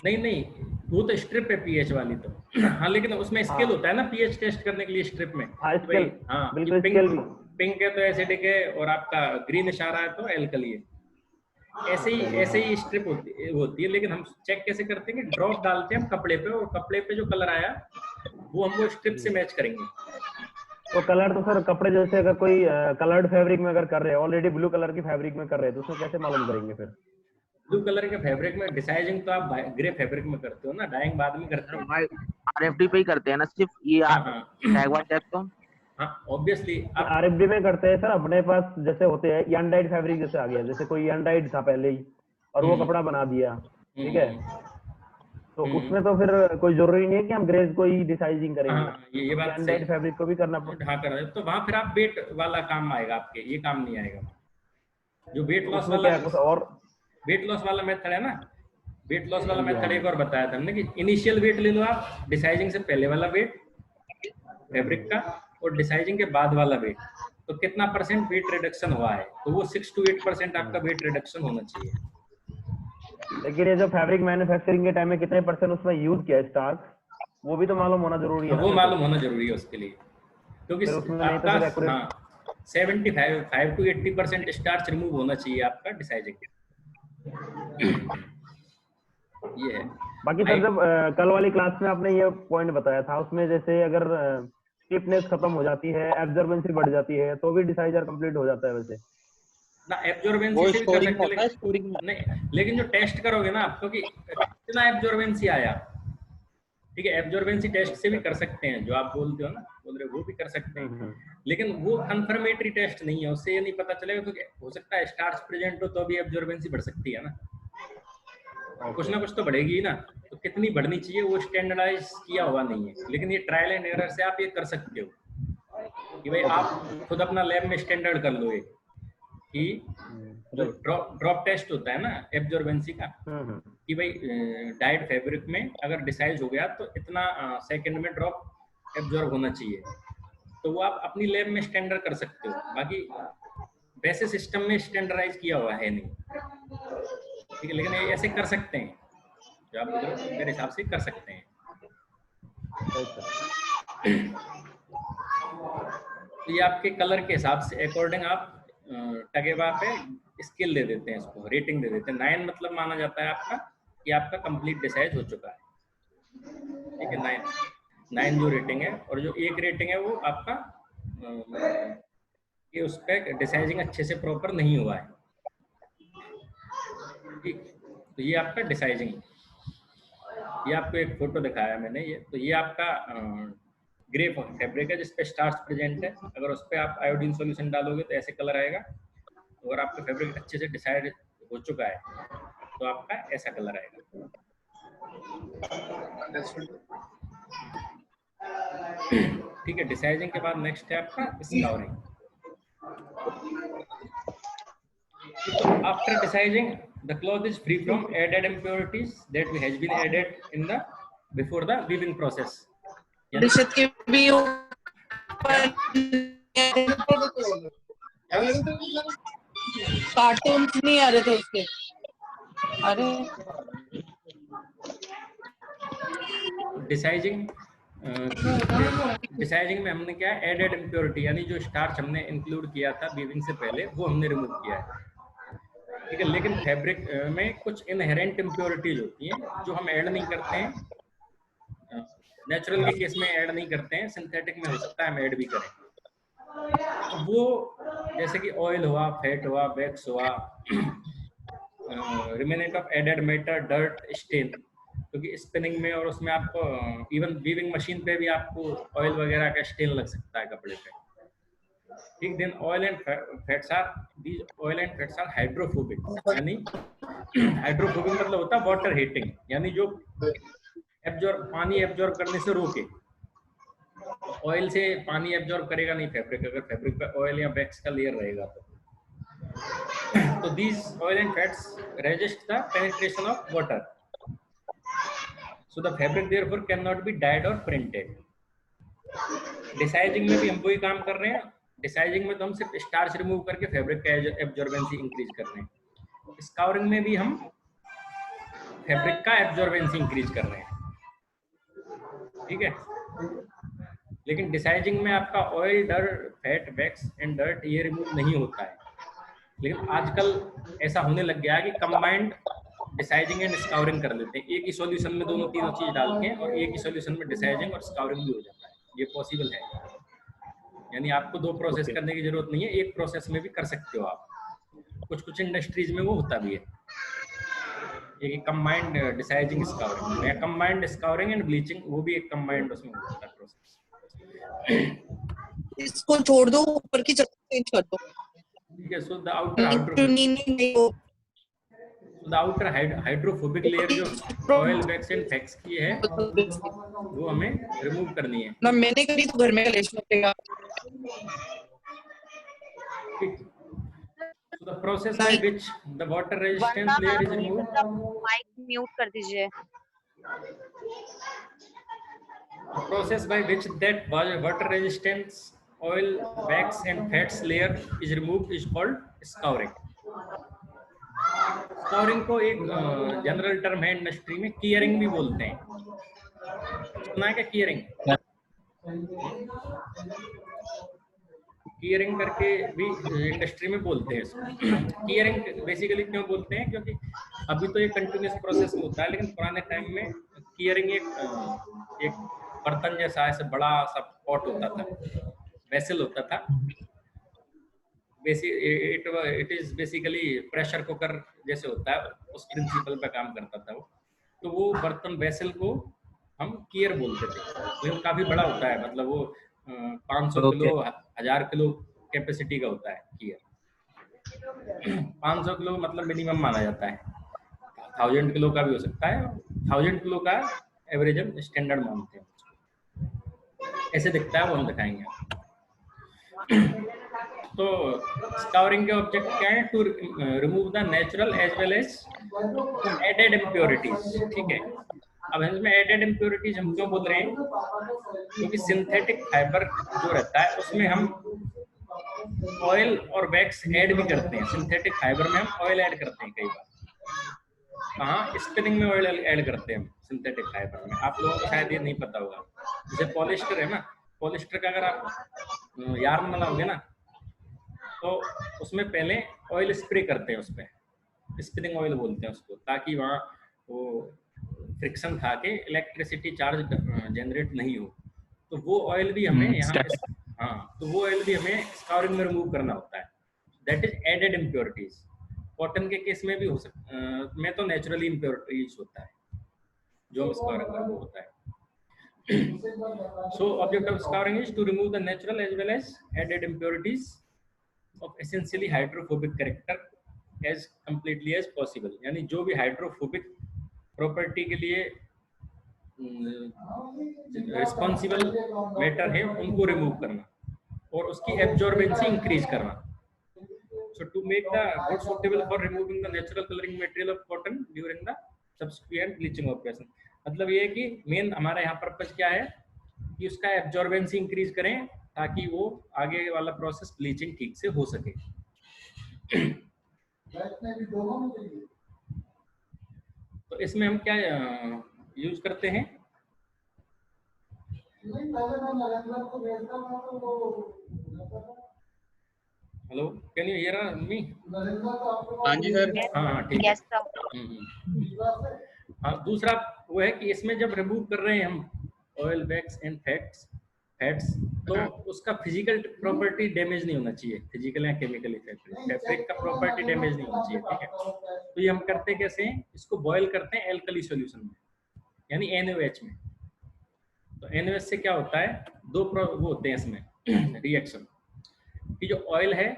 नहीं नहीं, वो तो स्ट्रिप है पीएच वाली तो। हाँ, लेकिन उसमें स्केल हाँ। होता है ना पीएच टेस्ट करने के लिए स्ट्रिप में। हाँ तो भाई, स्केल, हाँ, बिल्कुल पिंक स्केल भी। पिंक है तो एसिडिक है, और आपका ग्रीन इशारा है तो एल्कली है। ऐसे ही स्ट्रिप होती है, लेकिन हम चेक कैसे करते हैं कि ड्रॉप डालते हैं हम कपड़े पे, और कपड़े पे जो कलर आया वो हम वो स्ट्रिप से मैच करेंगे। तो कलर तो सर कपड़े जैसे अगर कोई कलर्ड फैब्रिक में अगर कर रहे हैं, ऑलरेडी ब्लू कलर की फैब्रिक में कर रहे हैं, तो उसमें कैसे मालूम करेंगे फिर? ब्लू कलर के फैब्रिक में डिसाइजिंग तो आप ग्रे फैब्रिक में करते हो ना, डाइंग बाद में करते हो। आरएफडी पे ही करते हैं ना सिर्फ ये हाँ हाँ टैग चेक तो? हाँ, ऑब्वियसली आप आरएफडी में करते हैं सर, अपने पास जैसे होते हैं अनडाइड फैब्रिक जैसे आ गया, जैसे कोई अनडाइड था पहले ही और वो कपड़ा बना दिया, ठीक है, तो उसमें तो फिर कोई जरूरी नहीं है कि हम ग्रेज को ही डिसाइजिंग करेंगे, हाँ, ये बात सही अनडाइड है। फैब्रिक को भी करना पड़ता हाँ, कर रहे हो तो वहां फिर आप वेट वाला काम आएगा आपके, ये काम नहीं आएगा। जो वेट है। लॉस उसमें वाला, क्या कुछ और? वेट लॉस वाला मेथड है ना, वेट लॉस वाला हाँ जी, मेथड हाँ एक और बताया था हमने कि इनिशियल वेट ले लो आप, डिसाइजिंग से पहले वाला वेट फैब्रिक का, और डिसाइजिंग के बाद वाला वेट, तो कितना परसेंट वेट रिडक्शन हुआ है, तो वो 6 to 8% आपका वेट रिडक्शन होना चाहिए। लेकिन ये जो फैब्रिक मैन्युफैक्चरिंग के टाइम में कितने % उसमें यूज किया स्टार्च, वो भी तो मालूम होना जरूरी है ना वो मेरे को। मालूम होना जरूरी है उसके लिए, क्योंकि फिर उसमें नहीं तो आपका फिर एक्यूरेट। हाँ 75 to 80% स्टार्च रिमूव होना चाहिए आपका डिसाइजिंग। ये है। बाकी सर जब कल वाली क्लास में आपने ये पॉइंट बताया था, उसमें जैसे अगर स्टिफनेस खत्म हो जाती है, एब्जॉर्बेंसी बढ़ जाती है, तो भी डिसाइजर कंप्लीट हो जाता है वैसे? ना एब्जॉर्बेंसी वो से भी कर स्टोरिंग सकते हैं, होता है, स्टोरिंग में। नहीं, लेकिन जो टेस्ट करोगे ना आप, क्योंकि कितना एब्जॉर्बेंसी आया, ठीक है, एब्जॉर्बेंसी टेस्ट से भी कर सकते हैं, जो आप बोलते हो ना, बोल रहे हो, वो भी कर सकते हैं, लेकिन वो कंफर्मेटरी टेस्ट नहीं है, उससे ये नहीं पता चलेगा, क्योंकि हो सकता है स्टार्च प्रेजेंट हो तो भी एब्जॉर्बेंसी बढ़ सकती है ना, कुछ ना कुछ तो बढ़ेगी ही ना, तो कितनी बढ़नी चाहिए वो स्टैंडर्डाइज किया हुआ नहीं है, लेकिन ये ट्रायल एंड एरर से आप ये कर सकते हो कि भाई आप खुद अपना लैब में स्टैंडर्ड कर लो, कि जो ड्रॉप टेस्ट होता है ना एब्जॉर्बेंसी का, कि भाई डाइड फैब्रिक में अगर डिसाइज हो गया तो इतना सेकंड में ड्रॉप एब्जॉर्ब होना चाहिए, तो वो आप अपनी लैब में स्टैंडर्ड कर सकते हो, बाकी वैसे सिस्टम में स्टैंडर्डाइज किया हुआ है नहीं, ठीक है, लेकिन ये ऐसे कर सकते हैं, जो आप मेरे हिसाब से कर सकते हैं। तो ये आपके कलर के हिसाब से अकॉर्डिंग आप टगेवा पे स्केल दे देते हैं, इसको रेटिंग दे देते हैं। 9 मतलब माना जाता है आपका कि आपका कंप्लीट डिसाइज हो चुका है, ठीक है, 9 जो रेटिंग है, और जो 1 रेटिंग है वो आपका कि उस पर डिसाइजिंग अच्छे से प्रॉपर नहीं हुआ है, ठीक। तो ये आपका डिसाइजिंग, ये आपको एक फोटो दिखाया मैंने, ये तो ये आपका ग्रे फैब्रिक है जिसपे स्टार्च प्रेजेंट है, अगर उस पर आप आयोडीन सॉल्यूशन डालोगे तो ऐसे कलर आएगा, अगर आपका फैब्रिक अच्छे से डिसाइड हो चुका है तो आपका ऐसा कलर आएगा। ठीक है, डिसाइजिंग के बाद नेक्स्ट है आपका scouring. After deciding, the cloth is free from added impurities that has been added in the before the weaving process. दिशत के भी कार्टून नहीं आ रहे थे उसके, अरे डिसाइजिंग में हमने क्या है, एडेड इम्प्योरिटी यानी जो स्टार्च हमने इंक्लूड किया था वीविंग से पहले वो हमने रिमूव किया है, ठीक है, लेकिन फैब्रिक में कुछ इनहेरेंट इम्प्योरिटीज होती हैं जो हम ऐड नहीं करते हैं, नेचुरल के केस में ऐड नहीं करते हैं, सिंथेटिक में हो सकता है हम ऐड भी करें, वो जैसे कि ऑयल हुआ, फैट हुआ, वैक्स हुआ, remnant of added matter, dirt, stain, क्योंकि स्पिनिंग में और उसमें आपको इवन वीविंग मशीन पे भी आपको ऑयल वगैरह का स्टेन लग सकता है कपड़े पे, ठीक। Then oil and fats are, these oil and fats are hydrophobic, यानी हाइड्रोफोबिक मतलब होता है वाटर हीटिंग, यानी जो पानी एब्जॉर्ब करने से रोके, ऑयल से पानी एब्जॉर्ब करेगा नहीं फैब्रिक, अगर फैब्रिक पे ऑयल या वैक्स का लेयर रहेगा तो these oil and fats resist the penetration of water, so the fabric therefore cannot be dyed or printed, डिसाइजिंग में भी हम वही काम कर रहे हैं। डिसाइजिंग में तो हम सिर्फ स्टार्च रिमूव करके फैब्रिक का एब्जॉर्बेंसी इंक्रीज कर रहे हैं। स्काउरिंग में भी हम फैब्रिक का एब्जॉर्बेंसी इंक्रीज कर रहे हैं, ठीक है। लेकिन डिसाइजिंग में आपका oil, dirt, fat, wax and dirt ये रिमूव नहीं होता है। लेकिन आजकल ऐसा होने लग गया है कि कंबाइंड डिसाइजिंग एंड स्काउरिंग कर लेते हैं, एक ही सॉल्यूशन में दोनों तीनों चीज डाल के, और एक ही सॉल्यूशन में डिसाइजिंग और स्काउरिंग भी हो जाता है। ये पॉसिबल है, यानी आपको दो प्रोसेस करने की जरूरत नहीं है, एक प्रोसेस में भी कर सकते हो आप। कुछ कुछ इंडस्ट्रीज में वो होता भी है, एक कंबाइंड डिसाइजिंग स्काउरिंग या कंबाइंड स्काउरिंग एंड ब्लीचिंग, वो भी एक कंबाइंड उसमें हो जाता है प्रोसेस। इसको छोड़ दो, ऊपर की जगह चेंज कर दो। ठीक है। So the outer the outer hydrophobic layer जो ऑयल, वैक्स एंड फैक्स की है, वो हमें रिमूव करनी है ना। मैंने करी तो घर में कलेश पड़ेगा। So the process by which the water resistant layer is removed, mic mute कर दीजिए। the process by which that water resistance oil, wax and fats layer is removed is called scouring. Scouring को एक general term है industry में, कीयरिंग भी बोलते हैं। सुना है क्या कीयरिंग? कीयरिंग करके भी इंडस्ट्री में बोलते हैं इसको। कीयरिंग बेसिकली क्यों बोलते हैं? क्योंकि अभी तो ये कंटिन्यूस प्रोसेस में होता है, लेकिन पुराने टाइम में कीयरिंग एक बर्तन जैसा ऐसे बड़ा सा पॉट होता था, वेसल होता था। It is basically pressure cooker जैसे होता है, उस प्रिंसिपल पे काम करता था वो। तो वो बर्तन वेसल को हम कीयर बोलते थे, लेकिन काफी बड़ा होता है, मतलब वो 500 किलो 1000 किलो कैपेसिटी का होता है कीयर। 500 किलो मतलब मिनिमम माना जाता है, 1000 किलो का भी हो सकता है, 1000 किलो का एवरेज हम स्टैंडर्ड मानते हैं। ऐसे दिखता है, वो हम दिखाएंगे। तो स्काउरिंग के ऑब्जेक्ट क्या है? To remove the natural as well as added impurities, ठीक है। अब इसमें एडेड इम्प्योरिटीज हम क्यों बोल रहे हैं? क्योंकि सिंथेटिक फाइबर जो रहता है उसमें हम ऑयल और वैक्स ऐड भी करते हैं। सिंथेटिक फाइबर में हम ऑयल ऐड करते हैं कई बार। कहाँ? स्पिनिंग में ऑयल ऐड करते हैं हम सिंथेटिक फाइबर में। आप लोगों को शायद ये नहीं पता होगा। जैसे पॉलिस्टर है ना, पॉलिस्टर का अगर आप यार्न बनाओगे ना, तो उसमें पहले ऑयल स्प्रे करते हैं, उस पर स्पिनिंग ऑयल बोलते हैं उसको, ताकि वहाँ वो फ्रिक्शन खा के इलेक्ट्रिसिटी चार्ज जनरेट नहीं हो। तो वो ऑयल भी हमें यहाँ तो वो ऑयल भी हमें स्काउरिंग में रिमूव करना होता है। That is added impurities. Cotton के केस में भी हो सकता में तो नेचुरली इम्प्योरिटीज होता है जो स्काउरिंग में वो होता है। So object of scouring is to remove the natural as well as added impurities of essentially hydrophobic character as completely as possible। यानी जो भी हाइड्रोफोबिक प्रॉपर्टी के लिए रिस्पॉन्सिबल मैटर है उनको रिमूव करना और उसकी एब्जॉर्बेंसी इंक्रीज करना। So to make the wood suitable for removing the natural coloring material of cotton during the subsequent bleaching operation। मतलब ये है कि मेन हमारा यहाँ पर्पस क्या है कि उसका एब्जॉर्बेंसी इंक्रीज करें ताकि वो आगे वाला प्रोसेस ब्लीचिंग ठीक से हो सके। तो इसमें हम क्या यूज करते हैं? Hello, can you hear me? हाँ जी सर। हाँ ठीक है। हाँ, दूसरा वो है कि इसमें जब रिमूव कर रहे हैं हम ऑयल, वैक्स एंड फैट्स, तो उसका फिजिकल प्रॉपर्टी डैमेज नहीं होना चाहिए, फिजिकल या केमिकल इफेक्ट, फैब्रिक का प्रॉपर्टी डैमेज नहीं होना चाहिए, ठीक है। तो ये हम करते कैसे हैं? इसको बॉयल करते हैं एल्कली सॉल्यूशन में, यानी NaOH में। तो NaOH से क्या होता है? दो वो होते हैं इसमें रिएक्शन कि जो ऑयल है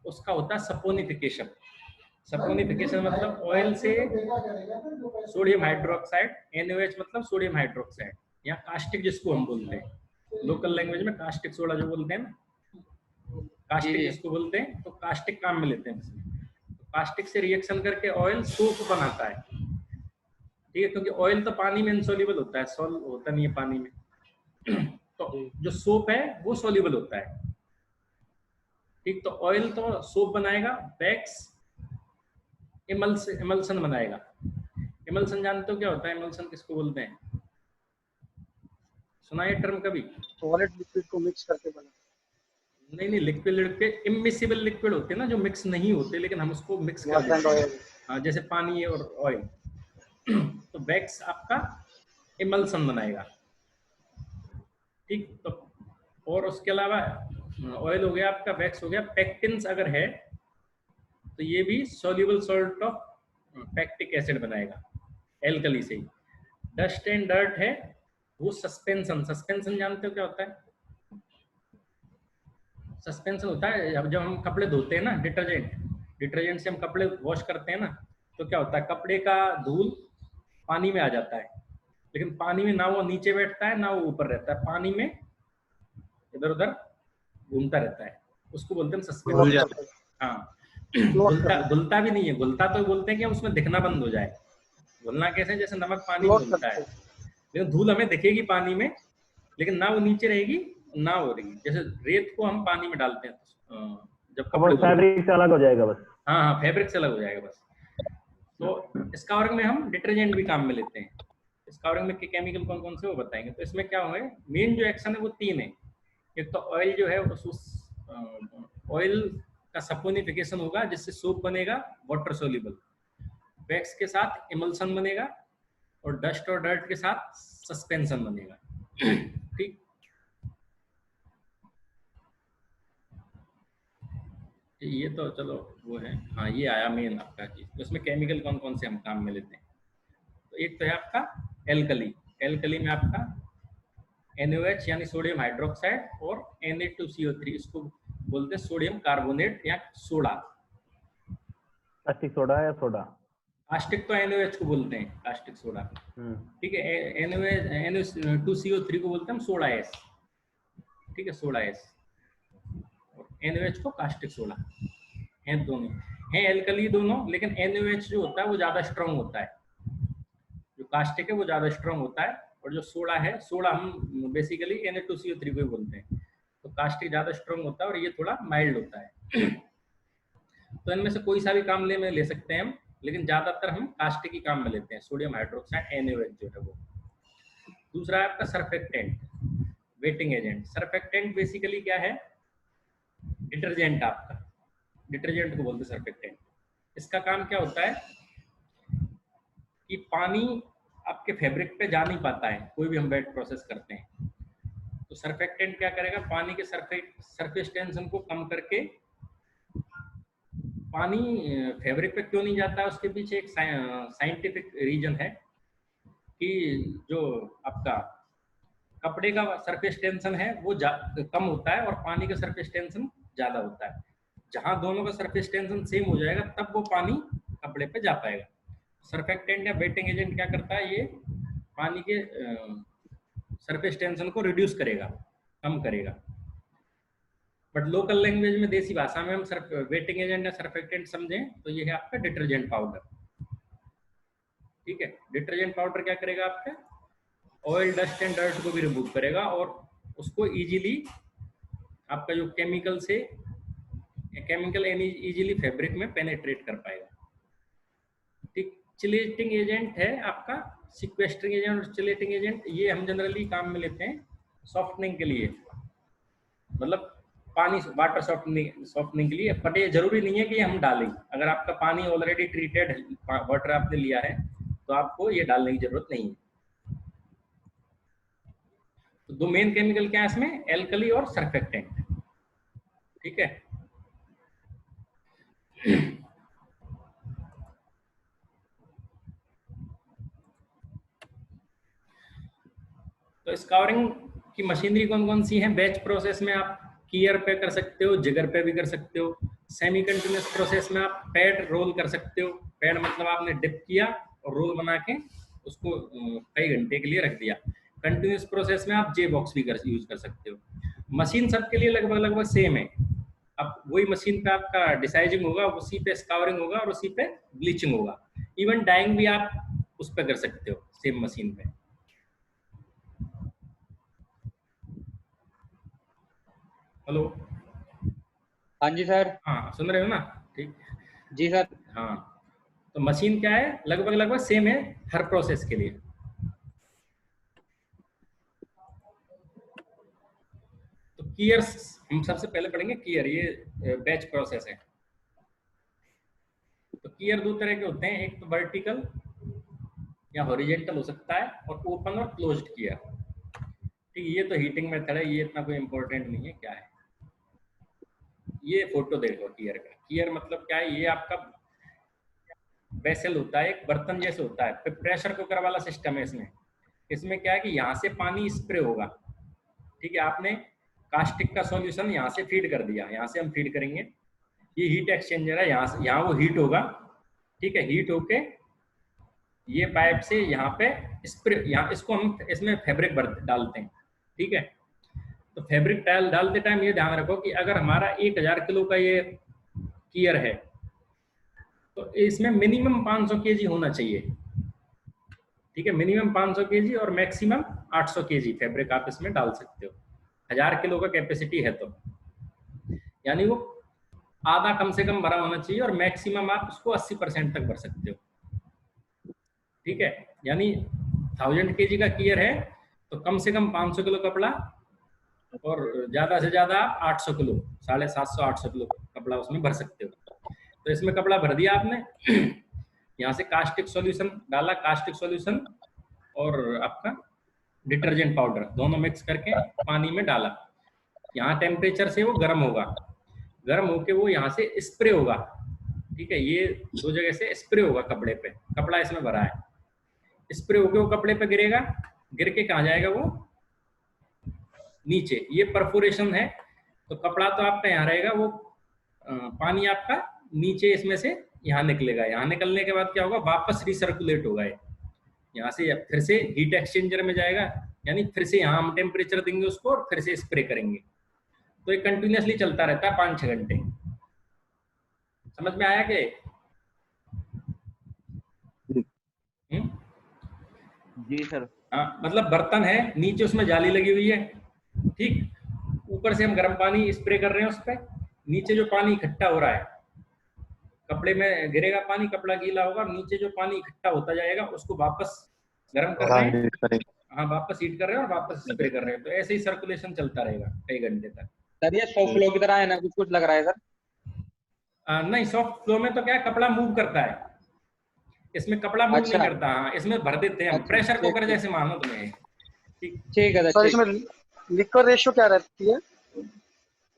उसका होता है सपोनिफिकेशन। सपोनिफिकेशन मतलब ऑयल से सोडियम हाइड्रोक्साइड, NaOH मतलब सोडियम हाइड्रोक्साइड या कास्टिक जिसको हम बोलते हैं, लोकल लैंग्वेज में कास्टिक सोडा जो बोलते हैं ना, कास्टिक जिसको बोलते हैं, तो कास्टिक काम में लेते हैं इसमें। तो कास्टिक से रिएक्शन करके ऑयल सोप बनाता है, ठीक है, क्योंकि ऑयल तो पानी में इनसॉल्युबल होता है, सॉल्व होता नहीं है पानी में। तो जो सोप है वो सॉल्युबल होता है, ठीक। तो ऑयल तो सोप बनाएगा, वैक्स इमल्सन बनाएगा। इमल्सन जानते हो क्या होता है? इमल्सन किसको बोलते हैं? सुना है टर्म कभी? सॉलिड लिक्विड को मिक्स करके बना। नहीं, लिक्विड इमिसिबल लिक्विड होते हैं ना, जो मिक्स नहीं होते लेकिन हम उसको मिक्स कर देते हैं। हाँ, जैसे पानी और ऑयल। तो वैक्स आपका इमल्सन बनाएगा, ठीक। तो और उसके अलावा ऑयल हो गया आपका, वैक्स हो गया। पेक्टिन्स अगर है तो ये भी soluble salt of pectic acid बनाएगा, एल्कली से ही। डस्ट एंड डर्ट है वो सस्पेंशन जानते हो क्या होता है? सस्पेंशन होता है जब हम कपड़े धोते हैं ना, डिटर्जेंट से हम कपड़े वॉश करते हैं ना, तो क्या होता है, कपड़े का धूल पानी में आ जाता है, लेकिन पानी में ना वो नीचे बैठता है ना वो ऊपर रहता है, पानी में इधर उधर घूमता रहता है, उसको बोलते हैं सस्पेंशन। हाँ, घुलता भी नहीं है। घुलता तो बोलते हैं कि उसमें दिखना बंद हो जाए। घुलना कैसे? जैसे नमक पानी में घुलता है, लेकिन धूल हमें दिखेगी पानी में, लेकिन ना वो नीचे रहेगी ना वो रहेगी। जैसे रेत को हम पानी में डालते हैं जब कपड़े, फैब्रिक से अलग हो जाएगा बस। हाँ, फैब्रिक से अलग हो जाएगा बस। तो स्काउरिंग में हम डिटर्जेंट भी काम में लेते हैं। स्काउरिंग में केमिकल कौन कौन से वो बताएंगे। तो इसमें क्या है, मेन जो एक्शन है वो 3 है। एक तो ऑयल जो है ऑयल का सपोनिफिकेशन होगा जिससे सोप बनेगा वाटर सोल्यूबल, वैक्स के साथ इमल्सन बनेगा, और डस्ट और डर्ट के साथ सस्पेंशन बनेगा, ठीक। ये तो चलो वो है। हाँ, ये आया मेन आपका चीज। तो इसमें केमिकल कौन कौन से हम काम में लेते हैं। तो एक तो है आपका एल्कली में आपका NaOH यानी सोडियम हाइड्रोक्साइड, और Na2CO3, इसको बोलते हैं सोडियम कार्बोनेट या सोडा। कास्टिक सोडा या सोडा? कास्टिक तो NaOH को बोलते हैं, कास्टिक सोडा, ठीक है। Na2CO3 को बोलते हैं हम सोडा एस, ठीक है, सोडा एस। और NaOH को कास्टिक सोडा हैं, दोनों हैं एल्कली दोनों, लेकिन NaOH जो होता है वो ज्यादा स्ट्रॉन्ग होता है, जो कास्टिक है वो ज्यादा स्ट्रॉन्ग होता है, और जो सोडा है, सोडा हम बेसिकली Na2CO3 को ही बोलते हैं। तो कास्टिक ज्यादा स्ट्रॉन्ग होता है और ये थोड़ा माइल्ड होता है। तो इनमें से कोई सा भी काम ले सकते हैं हम, लेकिन ज्यादातर हम कास्टिक ही काम में लेते हैं, सोडियम हाइड्रोक्साइड NaOH जो है वो। दूसरा है आपका surfactant, waiting agent. Surfactant basically क्या है, डिटर्जेंट। आपका डिटर्जेंट को बोलते हैं सर्फेक्टेंट। इसका काम क्या होता है कि पानी आपके फैब्रिक पे जा नहीं पाता है, कोई भी हम वेट प्रोसेस करते हैं, तो सर्फेक्टेंट क्या करेगा, पानी के सरफेस टेंशन को कम करके, पानी फैब्रिक पे क्यों नहीं जाता है उसके पीछे एक साइंटिफिक रीजन है कि जो आपका कपड़े का सरफेस टेंशन है वो कम होता है और पानी का सरफेस टेंशन ज्यादा होता है। जहां दोनों का सरफेस टेंशन सेम हो जाएगा तब वो पानी कपड़े पे जा पाएगा। सर्फेक्टेंट या वेटिंग एजेंट क्या करता है, ये पानी के सरफेस टेंशन को रिड्यूस करेगा, कम करेगा। बट लोकल लैंग्वेज में, देसी भाषा में हम वेटिंग एजेंट या सर्फेक्टेंट समझें तो ये है आपका डिटर्जेंट पाउडर, ठीक है। डिटर्जेंट पाउडर क्या करेगा, आपका ऑयल, डस्ट एंड डर्ट को भी रिमूव करेगा और उसको इजीली आपका जो केमिकल इजीली फैब्रिक में पेनेट्रेट कर पाएगा, ठीक। चिलेटिंग एजेंट है आपका, सिक्वेस्टरिंग एजेंट और चिलेटिंग एजेंट, ये हम जनरली काम में लेते हैं सॉफ्टनिंग के लिए, मतलब पानी वाटर सॉफ्टनिंग के लिए। बट ये जरूरी नहीं है कि हम डालें। अगर आपका पानी ऑलरेडी ट्रीटेड वाटर आपने लिया है तो आपको ये डालने की जरूरत नहीं है। तो दो मेन केमिकल क्या है इसमें, एल्कली और सर्फेक्टेंट, ठीक है। तो स्काउरिंग की मशीनरी कौन कौन सी है। बैच प्रोसेस में आप कीयर पे कर सकते हो, जिगर पे भी कर सकते हो। सेमी कंटिन्यूस प्रोसेस में आप पैड रोल कर सकते हो। पैड मतलब आपने डिप किया और रोल बना के उसको कई घंटे के लिए रख दिया। कंटिन्यूस प्रोसेस में आप जे बॉक्स भी यूज कर सकते हो। मशीन सबके लिए लगभग सेम है। अब वही मशीन पे आपका डिसाइजिंग होगा, उसी पे स्काउरिंग होगा और उसी पे ब्लीचिंग होगा। इवन डाइंग भी आप उस पे कर सकते हो सेम मशीन पे। हेलो, हाँ जी सर। हाँ सुन रहे हो ना? ठीक। जी सर। हाँ, तो मशीन क्या है, लगभग लगभग सेम है हर प्रोसेस के लिए। तो कीयर्स हम सबसे पहले पढ़ेंगे। कीयर ये बैच प्रोसेस है। तो कीयर दो तरह के होते हैं, एक तो वर्टिकल या हॉरिजेंटल हो सकता है, और ओपन और क्लोज्ड कीयर। ठीक, ये तो हीटिंग मेथड है, ये इतना कोई इंपॉर्टेंट नहीं है। क्या है ये, फोटो देखो कीयर का। कीयर मतलब क्या है, ये आपका वेसल होता है, एक बर्तन जैसे होता है, फिर प्रेशर कुकर वाला सिस्टम है इसमें। इसमें क्या है कि यहाँ से पानी स्प्रे होगा। ठीक है, आपने कास्टिक का सॉल्यूशन यहाँ से फीड कर दिया, यहाँ से हम फीड करेंगे। ये हीट एक्सचेंजर है, यहाँ से यहाँ वो हीट होगा। ठीक है, हीट होके ये पाइप से यहाँ पे स्प्रे, यहाँ इसको हम इसमें फैब्रिक डालते हैं। ठीक है, तो फैब्रिक डालते टाइम ये ध्यान रखो कि अगर हमारा 1000 किलो का ये कीयर है तो इसमें मिनिमम 500 केजी होना चाहिए। ठीक है, मिनिमम 500 केजी और मैक्सिमम 800 केजी फैब्रिक आप इसमें डाल सकते हो। 1000 किलो का कैपेसिटी है तो, यानी वो आधा कम से कम भरा होना चाहिए, और मैक्सिमम आप उसको 80% तक भर सकते हो। ठीक है, यानी 1000 केजी का कीयर है तो कम से कम 500 किलो कपड़ा, और ज्यादा से ज्यादा आप 800 किलो, 750 800 किलो कपड़ा उसमें भर सकते हो। तो इसमें कपड़ा भर दिया आपने, यहाँ से कास्टिक सॉल्यूशन डाला, कास्टिक सॉल्यूशन और आपका डिटर्जेंट पाउडर दोनों मिक्स करके पानी में डाला। यहाँ टेम्परेचर से वो गर्म होगा, गर्म होके वो यहाँ से स्प्रे होगा। ठीक है, ये दो जगह से स्प्रे होगा कपड़े पे, कपड़ा इसमें भरा है, स्प्रे होके वो कपड़े पे गिरेगा, गिर के कहाँ जाएगा वो, नीचे। ये परफोरेशन है, तो कपड़ा तो आपका यहाँ रहेगा, वो पानी आपका नीचे इसमें से यहाँ निकलेगा। यहाँ निकलने के बाद क्या होगा, वापस रिसर्कुलेट होगा ये, यहाँ से फिर से हीट एक्सचेंजर में जाएगा, यानी फिर से यहाँ हम टेम्परेचर देंगे उसको और फिर से स्प्रे करेंगे। तो ये कंटिन्यूसली चलता रहता है 5-6 घंटे। समझ में आया कि? जी सर। हाँ, मतलब बर्तन है, नीचे उसमें जाली लगी हुई है। ठीक, ऊपर से हम गर्म पानी स्प्रे कर रहे हैं उस पर, नीचे जो पानी इकट्ठा हो रहा है, कपड़े में गिरेगा पानी, कपड़ा गीला होगा, नीचे जो पानी इकट्ठा होता जाएगा उसको वापस गर्म कर रहे हैं। हाँ, वापस हीट कर रहे हैं और वापस स्प्रे कर रहे हैं। तो ऐसे ही सर्कुलेशन चलता रहेगा कई घंटे तक। सर ये सॉफ्ट फ्लो की तरह है ना, कुछ लग रहा है सर? नहीं, सॉफ्ट फ्लो में तो क्या है, कपड़ा मूव करता है, इसमें कपड़ा मूव नहीं करता। हाँ, इसमें भर देते हैं हम, प्रेशर कुकर जैसे मानो तुम्हें। ठीक है सर, इसमें लिक्विड रेशियो क्या रहती है?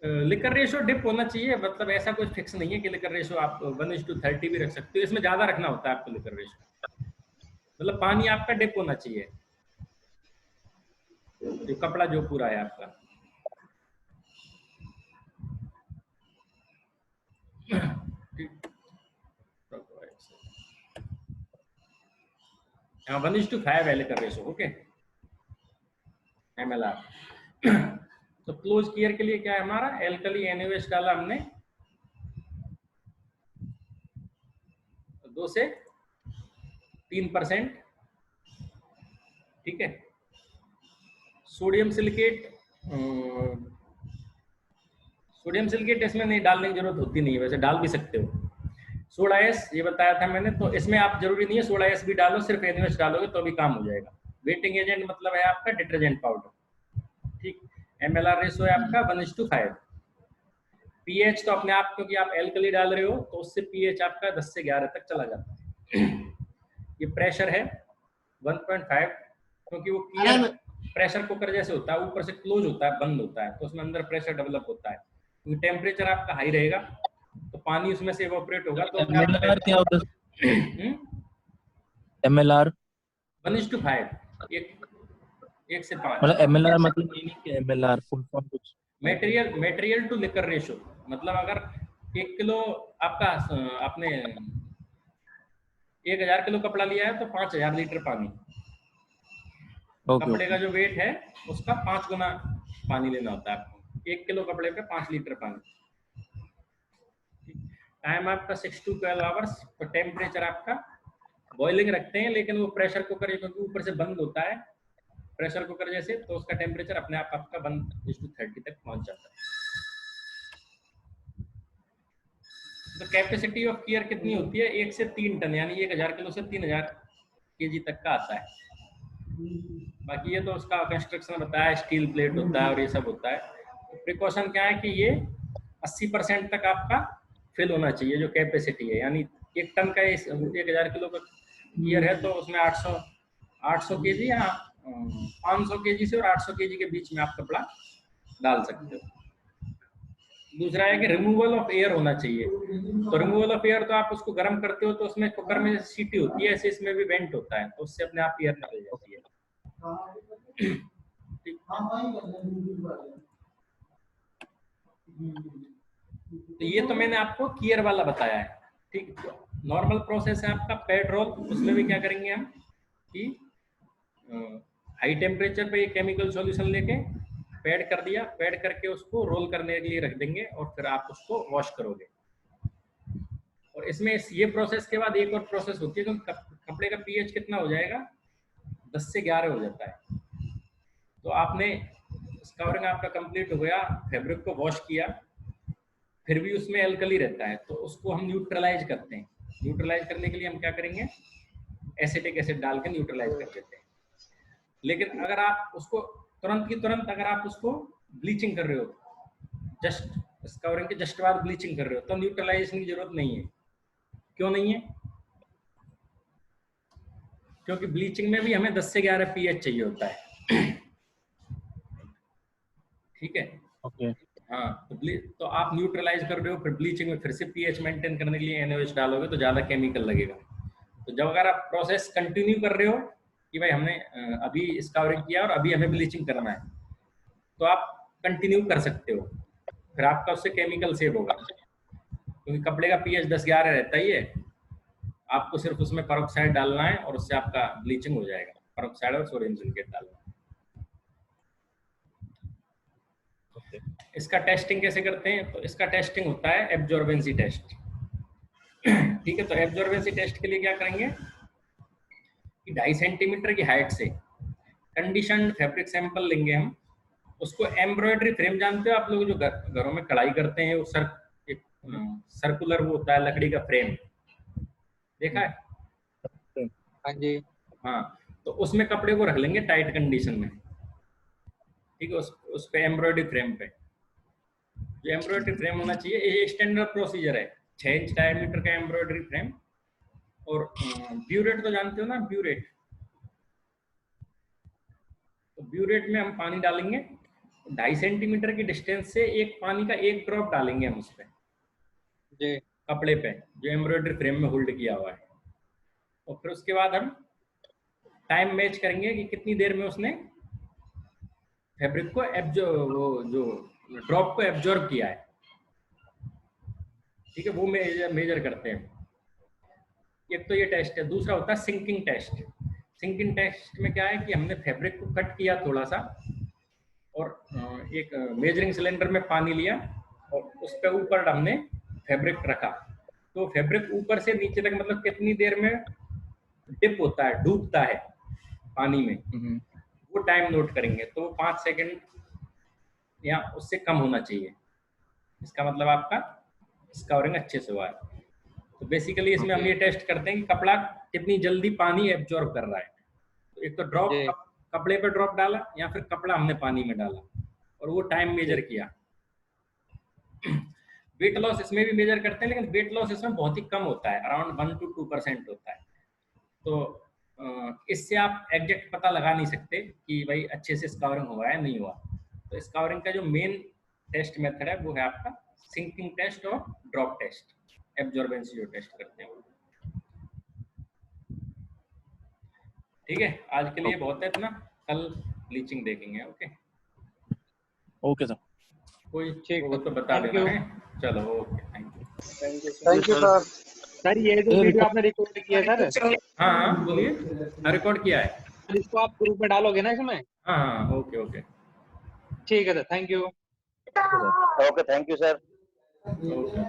लिकर रेशियो डिप होना चाहिए, मतलब ऐसा कुछ फिक्स नहीं है कि लिकर रेशियो आप 1:30 भी रख सकते हो, इसमें ज्यादा रखना होता है आपको लिकर रेशियो। मतलब पानी आपका डिप होना चाहिए, जो कपड़ा जो पूरा है आपका। हाँ, 1:5 है लिकर रेशियो। Okay, MLR। तो क्लोज कीयर के लिए क्या है हमारा, एल्कली NaOH डाला हमने 2 से 3%। ठीक है, सोडियम सिलिकेट, सोडियम सिलिकेट इसमें नहीं डालने की जरूरत होती नहीं है, वैसे डाल भी सकते हो। सोडा एस ये बताया था मैंने, तो इसमें आप जरूरी नहीं है सोडा एस भी डालो, सिर्फ NaOH डालोगे तो भी काम हो जाएगा। वेटिंग एजेंट मतलब है आपका डिटर्जेंट पाउडर। ठीक, MLR रेशो है आपका 1:5। पीएच तो अपने आप, क्योंकि आप एल्कली डाल रहे हो तो उससे पीएच आपका 10 से 11 तक चला जाता है। ये प्रेशर है 1.5, क्योंकि वो प्रेशर कुकर जैसे होता है, ऊपर से क्लोज होता है, बंद होता है, तो उसमें अंदर प्रेशर डेवलप होता है। क्योंकि टेम्परेचर आपका हाई रहेगा तो पानी उसमें से इवोपरेट होगा। तो MLR क्या होता है? MLR 1:5, 1 से 5। मतलब MLR मतलब ये नहीं कि MLR फुल फॉर्म कुछ मटेरियल टू लिकर रेशो, मतलब अगर 1 किलो आपका आपने 1000 किलो कपड़ा लिया है तो 5000 लीटर पानी। कपड़े का जो वेट है उसका 5 गुना पानी लेना होता है आपको। 1 किलो कपड़े पे 5 लीटर पानी। टाइम आपका 6 to 12 आवर्स। तो टेम्परेचर आपका बॉइलिंग रखते हैं, लेकिन वो प्रेशर कुकर क्योंकि ऊपर से बंद होता है प्रेशर कुकर जैसे, तो उसका टेम्परेचर अपने आप आपका 1:30 तक पहुंच जाता है। तो कैपेसिटी ऑफ कियर कितनी होती है? 1 से 3 टन, यानी 1000 किलो से 3000 केजी तक का आता है। बाकी ये तो उसका कंस्ट्रक्शन बताया है, स्टील प्लेट होता है और ये सब होता है। तो प्रिकॉशन क्या है कि ये 80% तक आपका फिल होना चाहिए जो कैपेसिटी है, यानी 1 टन का 1000 किलो का गियर है तो उसमें 800 केजी या 500 केजी से और 800 केजी के बीच में आप कपड़ा डाल सकते हो। दूसरा है कि रिमूवल ऑफ एयर होना चाहिए। तो रिमूवल ऑफ एयर तो आप उसको गर्म करते हो तो उसमें कुकर में सीटी होती है, ऐसे इसमें भी वेंट होता है, तो उससे अपने आप एयर निकल जाती है। तो ये तो मैंने आपको गियर वाला बताया है, ठीक। नॉर्मल प्रोसेस है आपका पैड रोल। उसमें भी क्या करेंगे हम कि हाई टेम्परेचर पे ये केमिकल सॉल्यूशन लेके पैड कर दिया, पैड करके उसको रोल करने के लिए रख देंगे और फिर आप उसको वॉश करोगे। और इसमें ये प्रोसेस के बाद एक और प्रोसेस होती है, तो कपड़े का पीएच कितना हो जाएगा? 10 से 11 हो जाता है। तो आपने कवरिंग आपका कंप्लीट हो गया, फैब्रिक को वॉश किया, फिर भी उसमें एल्कली रहता है, तो उसको हम न्यूट्रलाइज करते हैं। न्यूट्रलाइज करने के लिए हम क्या करेंगे? एसिटिक एसिड डाल के न्यूट्रलाइज कर देते हैं। लेकिन अगर आप उसको तुरंत की तुरंत अगर आप उसको ब्लीचिंग कर रहे हो, जस्ट कवरिंग के जस्ट बाद ब्लीचिंग कर रहे हो, तो न्यूट्रलाइजेशन की जरूरत नहीं है। क्यों नहीं है? क्योंकि ब्लीचिंग में भी हमें 10 से 11 पीएच चाहिए होता है। ठीक है, ओके। हाँ, तो आप न्यूट्रलाइज कर रहे हो, फिर ब्लीचिंग में फिर से पीएच मेंटेन करने के लिए NaOH डालोगे तो ज़्यादा केमिकल लगेगा। तो जब अगर आप प्रोसेस कंटिन्यू कर रहे हो कि भाई हमने अभी स्काउरिंग किया और अभी हमें ब्लीचिंग करना है, तो आप कंटिन्यू कर सकते हो, फिर आपका उससे केमिकल सेव होगा। क्योंकि कपड़े का पीएच 10-11 रहता ही है, आपको सिर्फ उसमें पेरोक्साइड डालना है और उससे आपका ब्लीचिंग हो जाएगा। पेरोक्साइड और सोडियम सिलिकेट डालना। इसका टेस्टिंग कैसे करते हैं? तो इसका टेस्टिंग होता है एब्जॉर्बेंसी टेस्ट। ठीक है, तो एब्जॉर्बेंसी टेस्ट के लिए क्या करेंगे कि 2.5 सेंटीमीटर की हाइट से कंडीशनड फैब्रिक सैंपल लेंगे हम। उसको एम्ब्रॉयडरी फ्रेम जानते हो आप लोग, जो घरों में कढ़ाई करते हैं, वो सर्कुलर वो होता है लकड़ी का फ्रेम, देखा है? हाँ जी। हाँ, तो उसमें कपड़े को रख लेंगे टाइट कंडीशन में। ठीक है, उस पे एम्ब्रॉयडरी फ्रेम पे जो एम्ब्रॉयडरी फ्रेम होना चाहिए, ये स्टैंडर्ड प्रोसीजर है। 6 इंच डायमीटर का एम्ब्रॉयडरी फ्रेम। और ब्यूरेट तो जानते हो ना, ब्यूरेट। तो ब्यूरेट में हम पानी डालेंगे 2.5 सेंटीमीटर की डिस्टेंस से, पानी का 1 ड्रॉप डालेंगे हम उस पे कपड़े पे जो एम्ब्रॉयडरी फ्रेम में होल्ड किया हुआ है। और फिर उसके बाद हम टाइम मैच करेंगे कि कितनी देर में उसने फैब्रिक को जो ड्रॉप को एब्जॉर्ब किया है। ठीक है, वो मेजर करते हैं। एक तो ये टेस्ट है। दूसरा होता है सिंकिंग टेस्ट। सिंकिंग टेस्ट में क्या है कि हमने फैब्रिक को कट किया थोड़ा सा और एक मेजरिंग सिलेंडर में पानी लिया और उस पर ऊपर हमने फैब्रिक रखा, तो फैब्रिक ऊपर से नीचे तक मतलब कितनी देर में डिप होता है, डूबता है पानी में, वो टाइम नोट करेंगे। तो 5 सेकंड या उससे कम होना चाहिए। इसका मतलब आपका स्काउरिंग अच्छे से हुआ है। तो बेसिकली इसमें हम ये टेस्ट करते हैं कि कपड़ा कितनी जल्दी पानी एब्जॉर्ब कर रहा है। तो एक तो ड्रॉप कपड़े पे ड्रॉप डाला या फिर कपड़ा हमने पानी में डाला और वो टाइम मेजर किया। वेट लॉस इसमें भी मेजर करते हैं, लेकिन वेट लॉस इसमें बहुत ही कम होता है, अराउंड 1 to 2% होता है। तो इससे आप एग्जैक्ट पता लगा नहीं सकते कि भाई अच्छे से स्काउरिंग हुआ है नहीं हुआ। तो स्काउरिंग का जो मेन टेस्ट मेथड है वो है आपका सिंकिंग टेस्ट और ड्रॉप टेस्ट, एब्जॉर्बेंसी जो टेस्ट करते हैं। ठीक है, आज के लिए बहुत है इतना, कल ब्लीचिंग देखेंगे। ओके ओके सर, कोई हो तो बता देना है। चलो okay, thank you sir. Sir ये जो वीडियो आपने रिकॉर्ड किया है सर, हाँ बोलिए। रिकॉर्ड किया है, इसको आप ग्रुप में डालोगे ना इसमें? हाँ ओके ओके ठीक है sir, thank you. Okay, thank you sir. Okay.